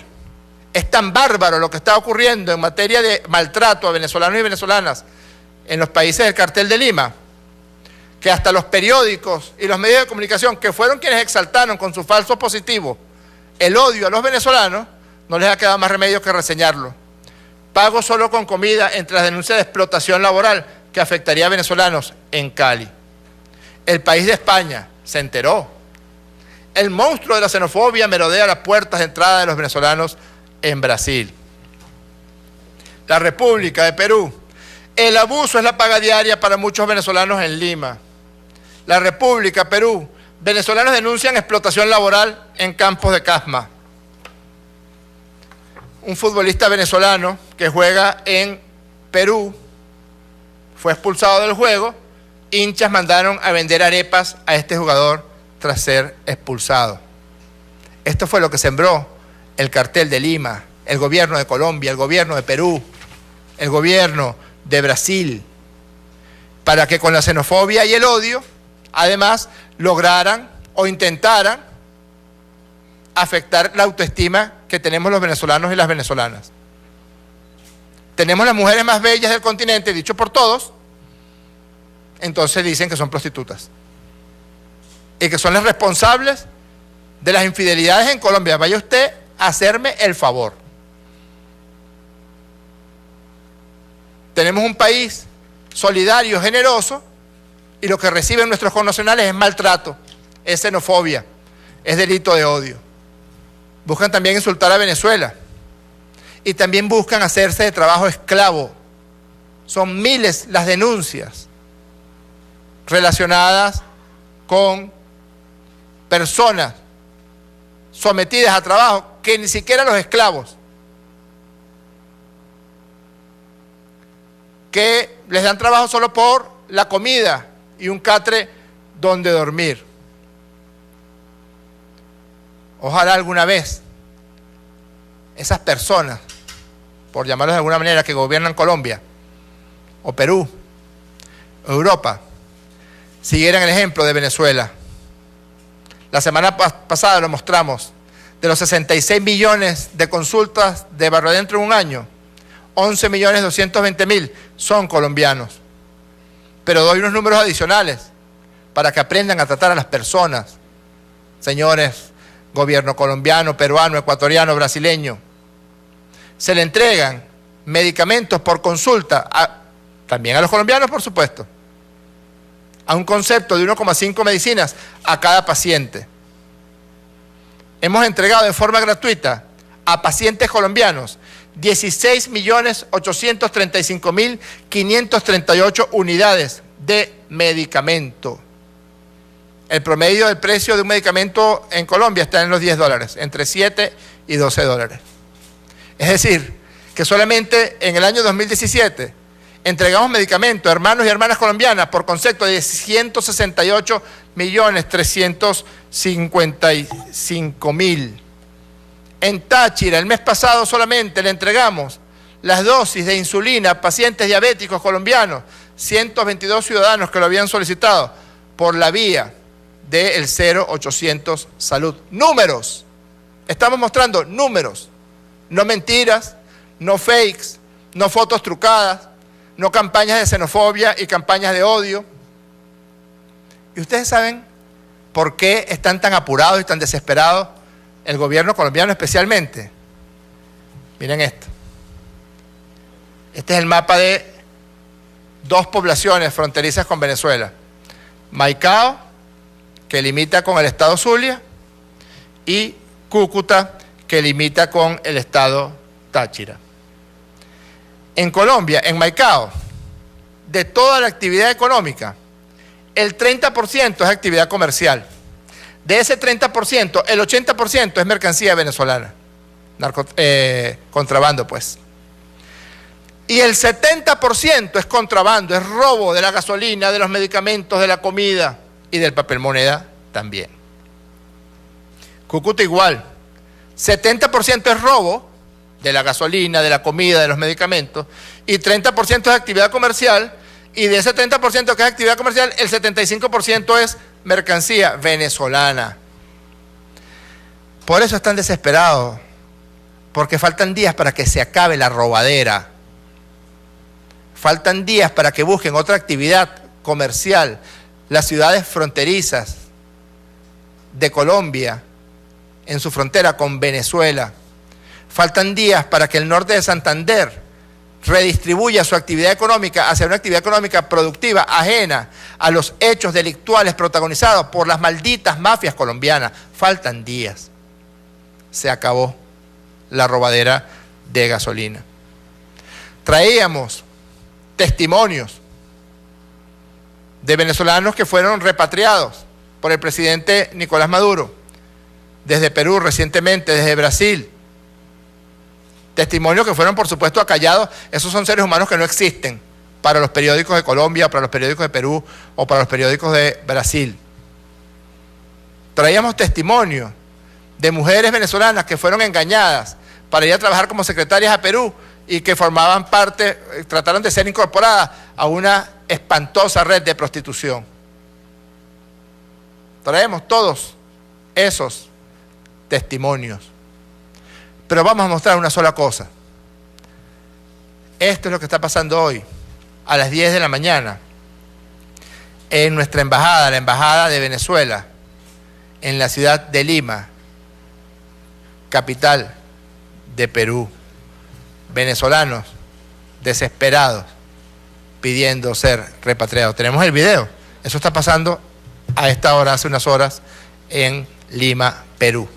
Es tan bárbaro lo que está ocurriendo en materia de maltrato a venezolanos y venezolanas en los países del cartel de Lima, que hasta los periódicos y los medios de comunicación, que fueron quienes exaltaron con su falso positivo el odio a los venezolanos, no les ha quedado más remedio que reseñarlo. Pago solo con comida entre las denuncias de explotación laboral que afectaría a venezolanos en Cali. El país de España se enteró. El monstruo de la xenofobia merodea las puertas de entrada de los venezolanos en Brasil. La República de Perú. El abuso es la paga diaria para muchos venezolanos en Lima. La República, Perú. Venezolanos denuncian explotación laboral en campos de Casma. Un futbolista venezolano que juega en Perú fue expulsado del juego. Hinchas mandaron a vender arepas a este jugador tras ser expulsado. Esto fue lo que sembró el cartel de Lima, el gobierno de Colombia, el gobierno de Perú, el gobierno de Brasil, para que con la xenofobia y el odio, además, lograran o intentaran afectar la autoestima que tenemos los venezolanos y las venezolanas. Tenemos las mujeres más bellas del continente, dicho por todos, entonces dicen que son prostitutas. Y que son las responsables de las infidelidades en Colombia. Vaya usted a hacerme el favor. Tenemos un país solidario, generoso, y lo que reciben nuestros connacionales es maltrato, es xenofobia, es delito de odio. Buscan también insultar a Venezuela y también buscan hacerse de trabajo esclavo. Son miles las denuncias relacionadas con personas sometidas a trabajo que ni siquiera los esclavos, que les dan trabajo solo por la comida y un catre donde dormir. Ojalá alguna vez esas personas, por llamarlos de alguna manera, que gobiernan Colombia, o Perú, o Europa, siguieran el ejemplo de Venezuela. La semana pasada lo mostramos. De los 66 millones de consultas de Barrodentro en un año, 11.220.000 son colombianos. Pero doy unos números adicionales para que aprendan a tratar a las personas. Señores, gobierno colombiano, peruano, ecuatoriano, brasileño, se le entregan medicamentos por consulta, también a los colombianos, por supuesto, a un concepto de 1,5 medicinas a cada paciente. Hemos entregado de forma gratuita a pacientes colombianos 16.835.538 unidades de medicamento. El promedio del precio de un medicamento en Colombia está en los $10, entre 7 y 12 dólares. Es decir, que solamente en el año 2017 entregamos medicamentos a hermanos y hermanas colombianas por concepto de 168.355.000. En Táchira, el mes pasado solamente le entregamos las dosis de insulina a pacientes diabéticos colombianos, 122 ciudadanos que lo habían solicitado por la vía del 0800 Salud. Números. Estamos mostrando números, no mentiras, no fakes, no fotos trucadas, no campañas de xenofobia y campañas de odio. ¿Y ustedes saben por qué están tan apurados y tan desesperados el gobierno colombiano especialmente? Miren esto. Este es el mapa de dos poblaciones fronterizas con Venezuela. Maicao, que limita con el estado Zulia, y Cúcuta, que limita con el estado Táchira. En Colombia, en Maicao, de toda la actividad económica, el 30% es actividad comercial. De ese 30%, el 80% es mercancía venezolana, contrabando pues. Y el 70% es contrabando, es robo de la gasolina, de los medicamentos, de la comida y del papel moneda también. Cúcuta igual, 70% es robo de la gasolina, de la comida, de los medicamentos, y 30% es actividad comercial, y de ese 30% que es actividad comercial, el 75% es mercancía venezolana. Por eso están desesperados, porque faltan días para que se acabe la robadera. Faltan días para que busquen otra actividad comercial. Las ciudades fronterizas de Colombia, en su frontera con Venezuela. Faltan días para que el norte de Santander redistribuya su actividad económica hacia una actividad económica productiva, ajena a los hechos delictuales protagonizados por las malditas mafias colombianas. Faltan días. Se acabó la robadera de gasolina. Traíamos testimonios de venezolanos que fueron repatriados por el presidente Nicolás Maduro, desde Perú recientemente, desde Brasil. Testimonios que fueron, por supuesto, acallados. Esos son seres humanos que no existen para los periódicos de Colombia, para los periódicos de Perú o para los periódicos de Brasil. Traíamos testimonios de mujeres venezolanas que fueron engañadas para ir a trabajar como secretarias a Perú y que formaban parte, trataron de ser incorporadas a una espantosa red de prostitución. Traemos todos esos testimonios. Pero vamos a mostrar una sola cosa. Esto es lo que está pasando hoy, a las 10 de la mañana. en nuestra embajada, la Embajada de Venezuela, en la ciudad de Lima, capital de Perú. Venezolanos desesperados pidiendo ser repatriados. Tenemos el video. Eso está pasando a esta hora, hace unas horas, en Lima, Perú.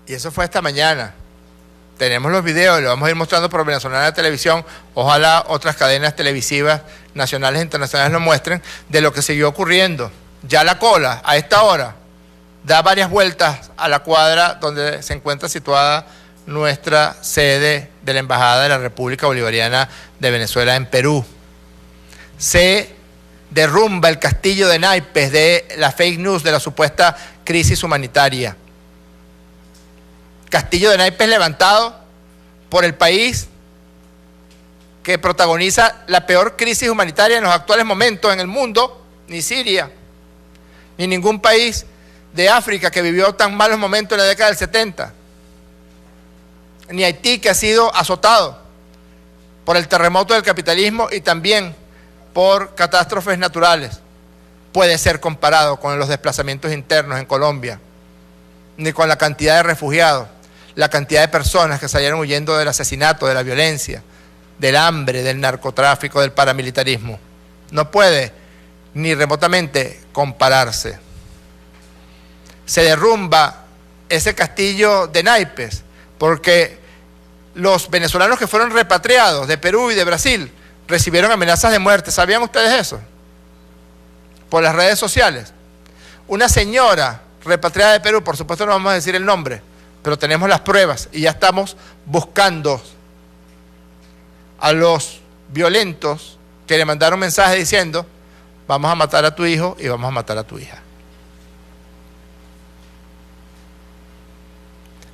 Y eso fue esta mañana. Tenemos los videos, lo vamos a ir mostrando por Venezolana de Televisión. Ojalá otras cadenas televisivas nacionales e internacionales lo muestren, de lo que siguió ocurriendo. Ya la cola, a esta hora, da varias vueltas a la cuadra donde se encuentra situada nuestra sede de la Embajada de la República Bolivariana de Venezuela en Perú. Se derrumba el castillo de naipes de la fake news de la supuesta crisis humanitaria. Castillo de naipes levantado por el país que protagoniza la peor crisis humanitaria en los actuales momentos en el mundo, ni Siria, ni ningún país de África que vivió tan malos momentos en la década del 70, ni Haití, que ha sido azotado por el terremoto del capitalismo y también por catástrofes naturales, puede ser comparado con los desplazamientos internos en Colombia, ni con la cantidad de refugiados, la cantidad de personas que salieron huyendo del asesinato, de la violencia, del hambre, del narcotráfico, del paramilitarismo. No puede ni remotamente compararse. Se derrumba ese castillo de naipes porque los venezolanos que fueron repatriados de Perú y de Brasil recibieron amenazas de muerte. ¿Sabían ustedes eso? Por las redes sociales. Una señora repatriada de Perú, por supuesto no vamos a decir el nombre, pero tenemos las pruebas y ya estamos buscando a los violentos que le mandaron mensajes diciendo: vamos a matar a tu hijo y vamos a matar a tu hija.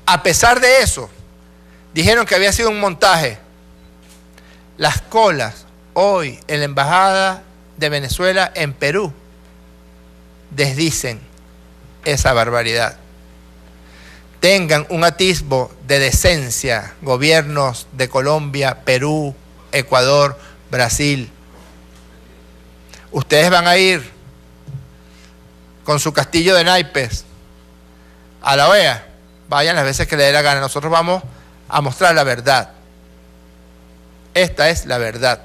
A pesar de eso, dijeron que había sido un montaje. Las colas hoy en la Embajada de Venezuela en Perú desdicen esa barbaridad. Tengan un atisbo de decencia, gobiernos de Colombia, Perú, Ecuador, Brasil. Ustedes van a ir con su castillo de naipes a la OEA, vayan las veces que les dé la gana. Nosotros vamos a mostrar la verdad. Esta es la verdad.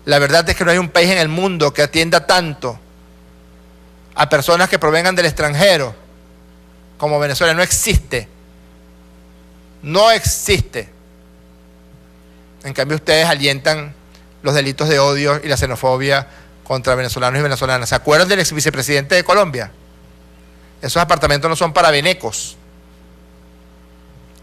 La verdad es que no hay un país en el mundo que atienda tanto a personas que provengan del extranjero como Venezuela. No existe. No existe. En cambio, ustedes alientan los delitos de odio y la xenofobia contra venezolanos y venezolanas. ¿Se acuerdan del ex vicepresidente de Colombia? Esos apartamentos no son para venecos.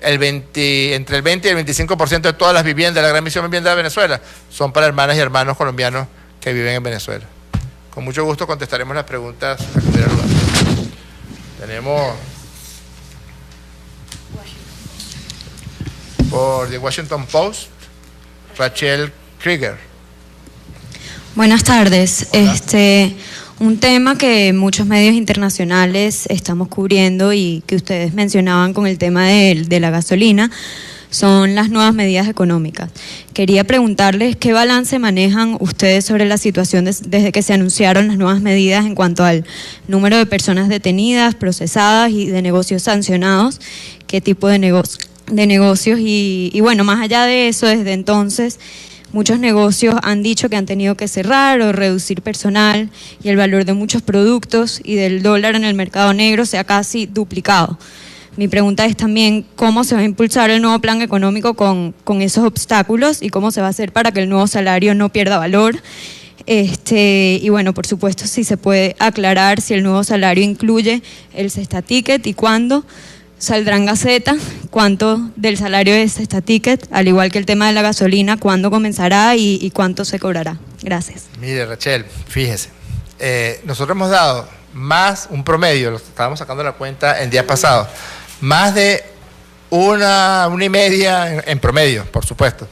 Entre el 20 y el 25% de todas las viviendas de la Gran Misión Vivienda de Venezuela son para hermanas y hermanos colombianos que viven en Venezuela. Con mucho gusto contestaremos las preguntas a primer lugar. Tenemos por The Washington Post, Rachel Krieger. Buenas tardes. Un tema que muchos medios internacionales estamos cubriendo y que ustedes mencionaban con el tema de la gasolina son las nuevas medidas económicas. Quería preguntarles qué balance manejan ustedes sobre la situación desde que se anunciaron las nuevas medidas en cuanto al número de personas detenidas, procesadas y de negocios sancionados, qué tipo de negocios y bueno, más allá de eso, desde entonces muchos negocios han dicho que han tenido que cerrar o reducir personal y el valor de muchos productos y del dólar en el mercado negro se ha casi duplicado. Mi pregunta es también cómo se va a impulsar el nuevo plan económico con esos obstáculos y cómo se va a hacer para que el nuevo salario no pierda valor. Y bueno, por supuesto, si se puede aclarar si el nuevo salario incluye el Cesta Ticket y cuándo, saldrá en Gaceta cuánto del salario es esta ticket, al igual que el tema de la gasolina, cuándo comenzará y cuánto se cobrará. Gracias. Mire, Rachel, fíjese, nosotros hemos dado más, un promedio, lo estábamos sacando la cuenta el día pasado, más de una y media en promedio, por supuesto.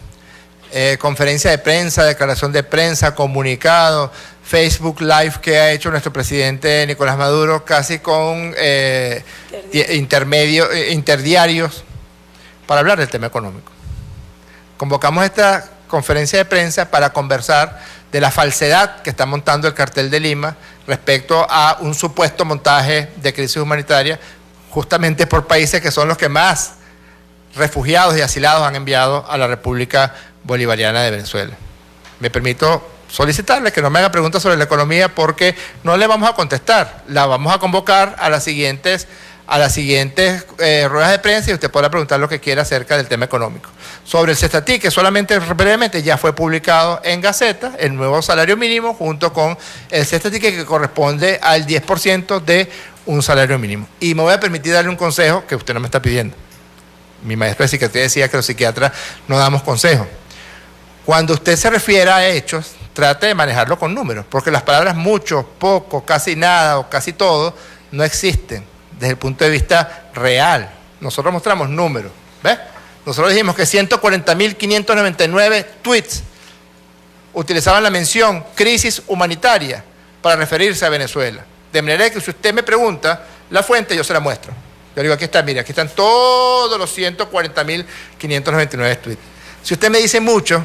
Conferencia de prensa, declaración de prensa, comunicado, Facebook Live que ha hecho nuestro presidente Nicolás Maduro, casi con interdiarios para hablar del tema económico. Convocamos esta conferencia de prensa para conversar de la falsedad que está montando el Cartel de Lima respecto a un supuesto montaje de crisis humanitaria, justamente por países que son los que más refugiados y asilados han enviado a la República Bolivariana de Venezuela. Me permito solicitarle que no me haga preguntas sobre la economía porque no le vamos a contestar. La vamos a convocar a las siguientes ruedas de prensa y usted podrá preguntar lo que quiera acerca del tema económico. Sobre el Cestatí, que solamente brevemente ya fue publicado en Gaceta, el nuevo salario mínimo junto con el Cestatí que corresponde al 10% de un salario mínimo. Y me voy a permitir darle un consejo que usted no me está pidiendo. Mi maestro de psiquiatría decía que los psiquiatras no damos consejos. Cuando usted se refiera a hechos, trate de manejarlo con números, porque las palabras mucho, poco, casi nada o casi todo no existen desde el punto de vista real. Nosotros mostramos números, ¿ves? Nosotros dijimos que 140.599 tweets utilizaban la mención crisis humanitaria para referirse a Venezuela. De manera que si usted me pregunta la fuente, yo se la muestro. Yo digo, aquí está, mire, aquí están todos los 140.599 tweets. Si usted me dice mucho,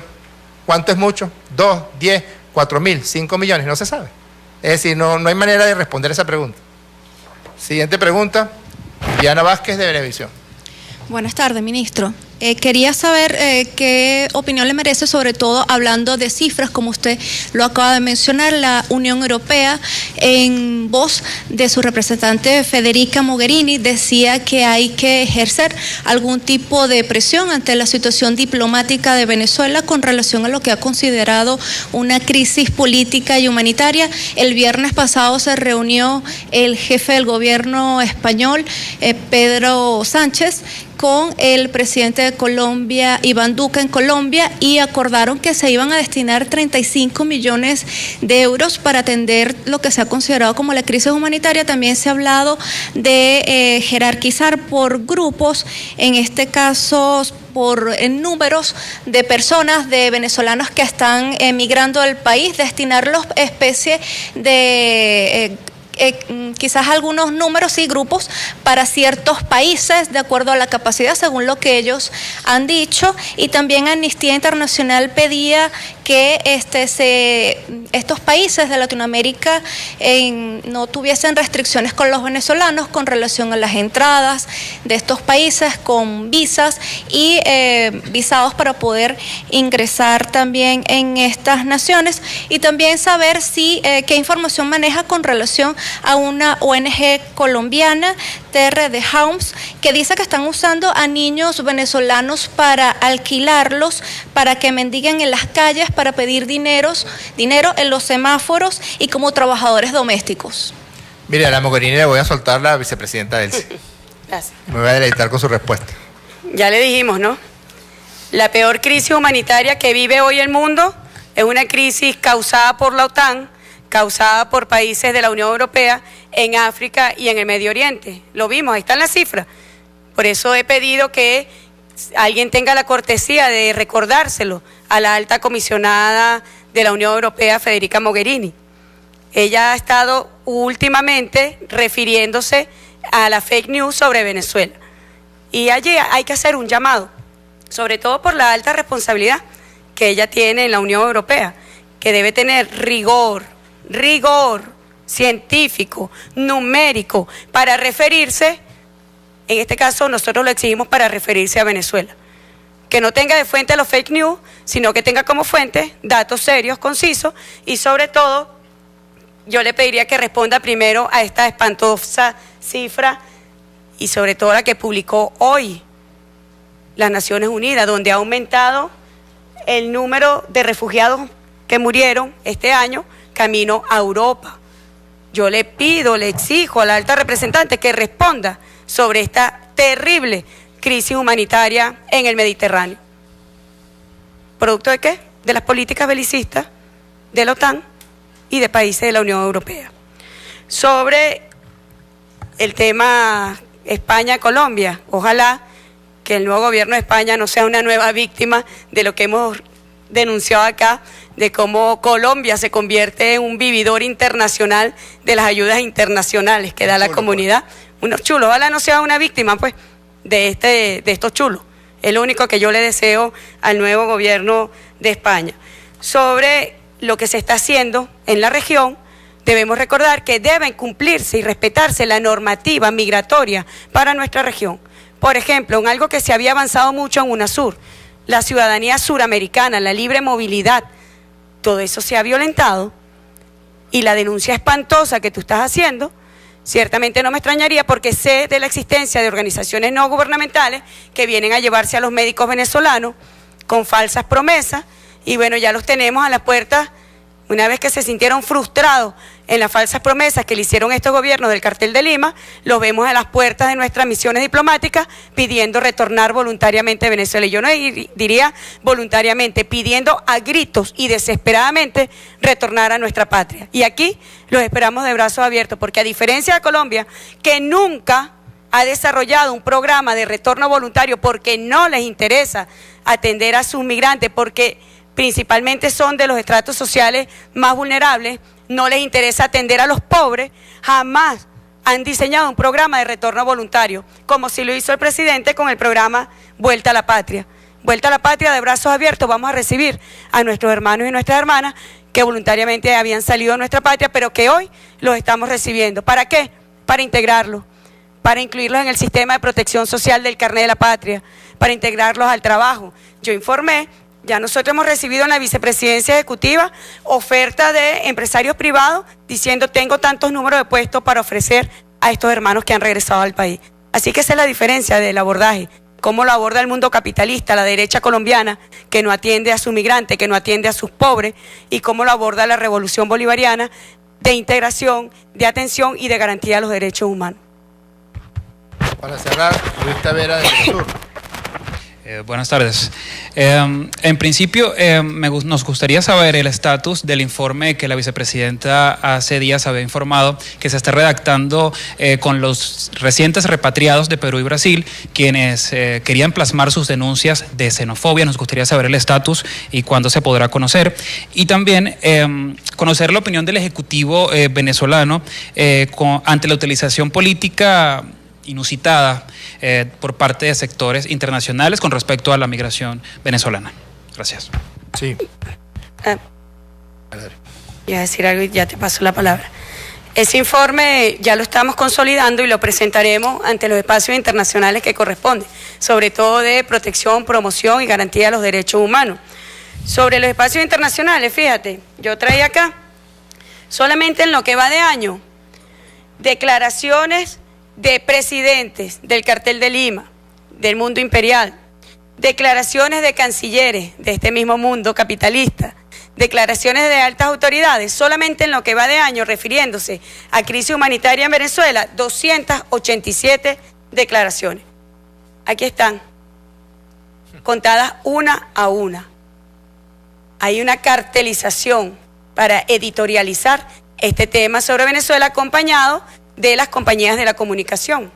¿cuánto es mucho? 2, 10, 4.000, 5 millones, no se sabe. Es decir, no hay manera de responder esa pregunta. Siguiente pregunta, Diana Vázquez de Venevisión. Buenas tardes, ministro. Quería saber qué opinión le merece, sobre todo hablando de cifras, como usted lo acaba de mencionar. La Unión Europea, en voz de su representante Federica Mogherini, decía que hay que ejercer algún tipo de presión ante la situación diplomática de Venezuela con relación a lo que ha considerado una crisis política y humanitaria. El viernes pasado se reunió el jefe del gobierno español, Pedro Sánchez, con el presidente de Colombia, Iván Duque, en Colombia, y acordaron que se iban a destinar 35 millones de euros para atender lo que se ha considerado como la crisis humanitaria. También se ha hablado de jerarquizar por grupos, en este caso por números de personas, de venezolanos que están emigrando del país, destinarlos especie de quizás algunos números y grupos para ciertos países de acuerdo a la capacidad, según lo que ellos han dicho. Y también Amnistía Internacional pedía que estos países de Latinoamérica no tuviesen restricciones con los venezolanos con relación a las entradas de estos países con visas y visados para poder ingresar también en estas naciones. Y también saber qué información maneja con relación a una ONG colombiana, Terre de Homes, que dice que están usando a niños venezolanos para alquilarlos, para que mendiguen en las calles, para pedir dinero en los semáforos y como trabajadores domésticos. Mire, a la Mogherini le voy a soltar la vicepresidenta Elsie. Gracias. Me voy a deleitar con su respuesta. Ya le dijimos, ¿no? La peor crisis humanitaria que vive hoy el mundo es una crisis causada por la OTAN, causada por países de la Unión Europea en África y en el Medio Oriente. Lo vimos, ahí están las cifras. Por eso he pedido que alguien tenga la cortesía de recordárselo a la alta comisionada de la Unión Europea, Federica Mogherini. Ella ha estado últimamente refiriéndose a la fake news sobre Venezuela. Y allí hay que hacer un llamado, sobre todo por la alta responsabilidad que ella tiene en la Unión Europea, que debe tener rigor científico, numérico, para referirse, en este caso nosotros lo exigimos para referirse a Venezuela. Que no tenga de fuente los fake news, sino que tenga como fuente datos serios, concisos, y sobre todo, yo le pediría que responda primero a esta espantosa cifra, y sobre todo la que publicó hoy las Naciones Unidas, donde ha aumentado el número de refugiados que murieron este año camino a Europa. Yo le pido, le exijo a la alta representante que responda sobre esta terrible crisis humanitaria en el Mediterráneo. ¿Producto de qué? De las políticas belicistas de la OTAN y de países de la Unión Europea. Sobre el tema España-Colombia, ojalá que el nuevo gobierno de España no sea una nueva víctima de lo que hemos denunciado acá, de cómo Colombia se convierte en un vividor internacional de las ayudas internacionales que da la comunidad. Unos chulos, ojalá no sea una víctima pues de estos chulos. Es lo único que yo le deseo al nuevo gobierno de España. Sobre lo que se está haciendo en la región, debemos recordar que deben cumplirse y respetarse la normativa migratoria para nuestra región. Por ejemplo, en algo que se había avanzado mucho en UNASUR, la ciudadanía suramericana, la libre movilidad, todo eso se ha violentado, y la denuncia espantosa que tú estás haciendo, ciertamente no me extrañaría, porque sé de la existencia de organizaciones no gubernamentales que vienen a llevarse a los médicos venezolanos con falsas promesas, y bueno, ya los tenemos a las puertas, una vez que se sintieron frustrados en las falsas promesas que le hicieron estos gobiernos del Cartel de Lima, los vemos a las puertas de nuestras misiones diplomáticas pidiendo retornar voluntariamente a Venezuela. Y yo no diría voluntariamente, pidiendo a gritos y desesperadamente retornar a nuestra patria. Y aquí los esperamos de brazos abiertos, porque a diferencia de Colombia, que nunca ha desarrollado un programa de retorno voluntario porque no les interesa atender a sus migrantes, porque principalmente son de los estratos sociales más vulnerables, no les interesa atender a los pobres, jamás han diseñado un programa de retorno voluntario, como si lo hizo el presidente con el programa Vuelta a la Patria. Vuelta a la Patria, de brazos abiertos, vamos a recibir a nuestros hermanos y nuestras hermanas que voluntariamente habían salido de nuestra patria, pero que hoy los estamos recibiendo. ¿Para qué? Para integrarlos, para incluirlos en el sistema de protección social del carnet de la patria, para integrarlos al trabajo. Yo informé, ya nosotros hemos recibido en la vicepresidencia ejecutiva oferta de empresarios privados diciendo tengo tantos números de puestos para ofrecer a estos hermanos que han regresado al país. Así que esa es la diferencia del abordaje, cómo lo aborda el mundo capitalista, la derecha colombiana, que no atiende a sus migrantes, que no atiende a sus pobres, y cómo lo aborda la revolución bolivariana de integración, de atención y de garantía de los derechos humanos. Para cerrar, Luis Tavera de Sur. Buenas tardes. En principio, nos gustaría saber el estatus del informe que la vicepresidenta hace días había informado que se está redactando con los recientes repatriados de Perú y Brasil, quienes querían plasmar sus denuncias de xenofobia. Nos gustaría saber el estatus y cuándo se podrá conocer. Y también conocer la opinión del Ejecutivo venezolano ante la utilización política inusitada por parte de sectores internacionales con respecto a la migración venezolana. Gracias. Sí. Iba a decir algo y ya te paso la palabra. Ese informe ya lo estamos consolidando y lo presentaremos ante los espacios internacionales que corresponden, sobre todo de protección, promoción y garantía de los derechos humanos. Sobre los espacios internacionales, fíjate, yo traía acá, solamente en lo que va de año, declaraciones de presidentes del Cartel de Lima, del mundo imperial, declaraciones de cancilleres de este mismo mundo capitalista, declaraciones de altas autoridades, solamente en lo que va de año refiriéndose a crisis humanitaria en Venezuela, 287 declaraciones. Aquí están, contadas una a una. Hay una cartelización para editorializar este tema sobre Venezuela, acompañado de las compañías de la comunicación,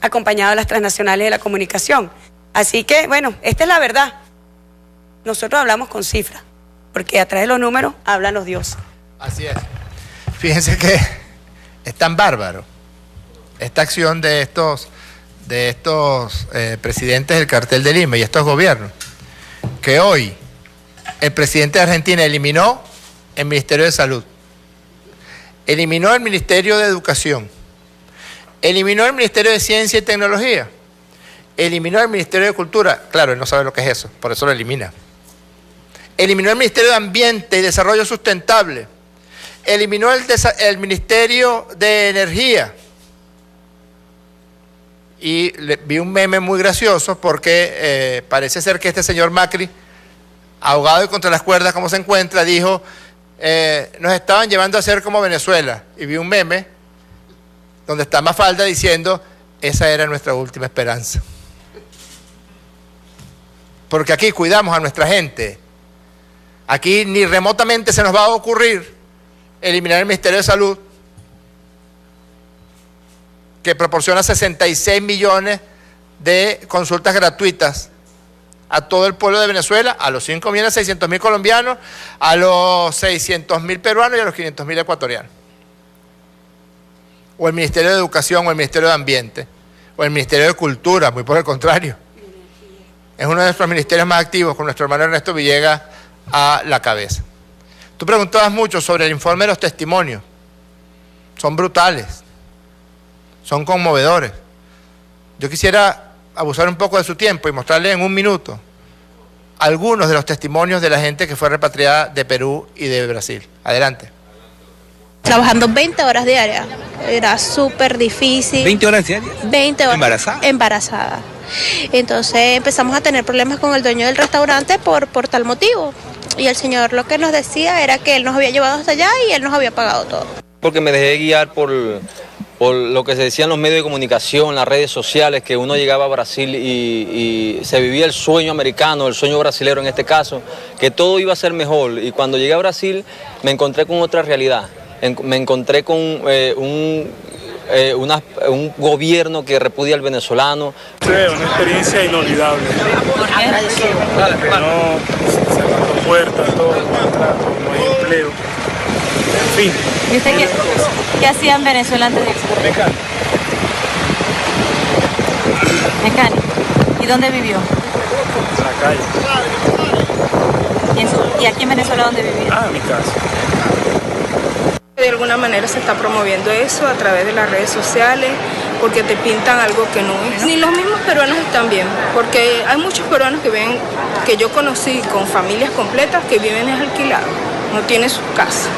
acompañado de las transnacionales de la comunicación. Así que, bueno, esta es la verdad. Nosotros hablamos con cifras, porque a través de los números hablan los dioses. Así es. Fíjense que es tan bárbaro esta acción de estos presidentes del Cartel de Lima y estos gobiernos, que hoy el presidente de Argentina eliminó el Ministerio de Salud, eliminó el Ministerio de Educación, eliminó el Ministerio de Ciencia y Tecnología, eliminó el Ministerio de Cultura. Claro, él no sabe lo que es eso, por eso lo elimina. Eliminó el Ministerio de Ambiente y Desarrollo Sustentable, eliminó el Ministerio de Energía. Y vi un meme muy gracioso porque parece ser que este señor Macri, ahogado y contra las cuerdas como se encuentra, dijo: nos estaban llevando a ser como Venezuela. Y vi un meme donde está Mafalda diciendo: esa era nuestra última esperanza. Porque aquí cuidamos a nuestra gente. Aquí ni remotamente se nos va a ocurrir eliminar el Ministerio de Salud, que proporciona 66 millones de consultas gratuitas a todo el pueblo de Venezuela, a los 5.600.000 colombianos, a los 600.000 peruanos y a los 500.000 ecuatorianos. O el Ministerio de Educación, o el Ministerio de Ambiente, o el Ministerio de Cultura, muy por el contrario. Es uno de nuestros ministerios más activos, con nuestro hermano Ernesto Villegas a la cabeza. Tú preguntabas mucho sobre el informe de los testimonios. Son brutales, son conmovedores. Yo quisiera abusar un poco de su tiempo y mostrarle en un minuto algunos de los testimonios de la gente que fue repatriada de Perú y de Brasil. Adelante. Trabajando 20 horas diarias, era súper difícil. ¿20 horas diarias? 20 horas. ¿Embarazada? Embarazada. Entonces empezamos a tener problemas con el dueño del restaurante por tal motivo. Y el señor lo que nos decía era que él nos había llevado hasta allá y él nos había pagado todo. Porque me dejé guiar por lo que se decía en los medios de comunicación, las redes sociales, que uno llegaba a Brasil y se vivía el sueño americano, el sueño brasilero en este caso, que todo iba a ser mejor. Y cuando llegué a Brasil me encontré con otra realidad. Me encontré con un gobierno que repudia al venezolano. Una experiencia inolvidable. ¿Por qué? No, cerrando puertas, todo, no hay empleo. En fin. ¿Y usted qué hacía en Venezuela antes de exportar? Mecánico. Mecánico. ¿Y dónde vivió? En la calle. ¿Y aquí en Venezuela dónde vivía? Mi casa. De alguna manera se está promoviendo eso a través de las redes sociales, porque te pintan algo que no es. Ni los mismos peruanos están bien, porque hay muchos peruanos que yo conocí con familias completas que viven alquilados, no tienen su casa.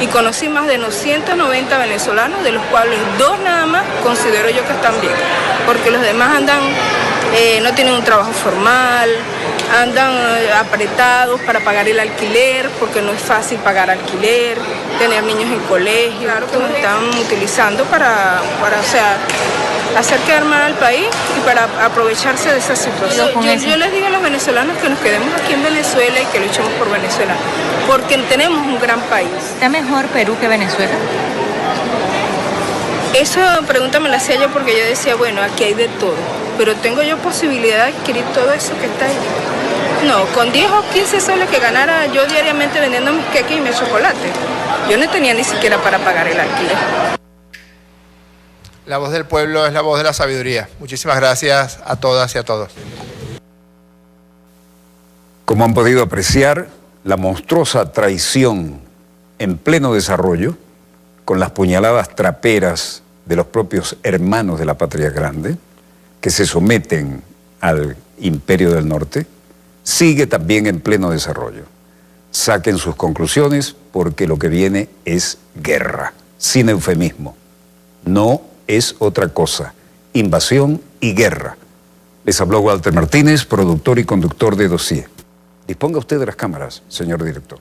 Y conocí más de 190 venezolanos, de los cuales 2 nada más considero yo que están bien, porque los demás andan, no tienen un trabajo formal, andan apretados para pagar el alquiler, porque no es fácil pagar alquiler, tener niños en colegio. Claro que nos están utilizando para hacer quedar mal al país y para aprovecharse de esa situación. Yo les digo a los venezolanos que nos quedemos aquí en Venezuela y que luchemos por Venezuela, porque tenemos un gran país. ¿Está mejor Perú que Venezuela? Esa pregunta me la hacía yo porque yo decía, bueno, aquí hay de todo, pero ¿tengo yo posibilidad de adquirir todo eso que está ahí? No, con 10 o 15 soles que ganara yo diariamente vendiendo mis queques y mis chocolates, yo no tenía ni siquiera para pagar el alquiler. La voz del pueblo es la voz de la sabiduría. Muchísimas gracias a todas y a todos. Como han podido apreciar, la monstruosa traición en pleno desarrollo, con las puñaladas traperas de los propios hermanos de la patria grande, que se someten al Imperio del Norte, sigue también en pleno desarrollo. Saquen sus conclusiones, porque lo que viene es guerra, sin eufemismo. No es otra cosa, invasión y guerra. Les habló Walter Martínez, productor y conductor de Dossier. Disponga usted de las cámaras, señor director.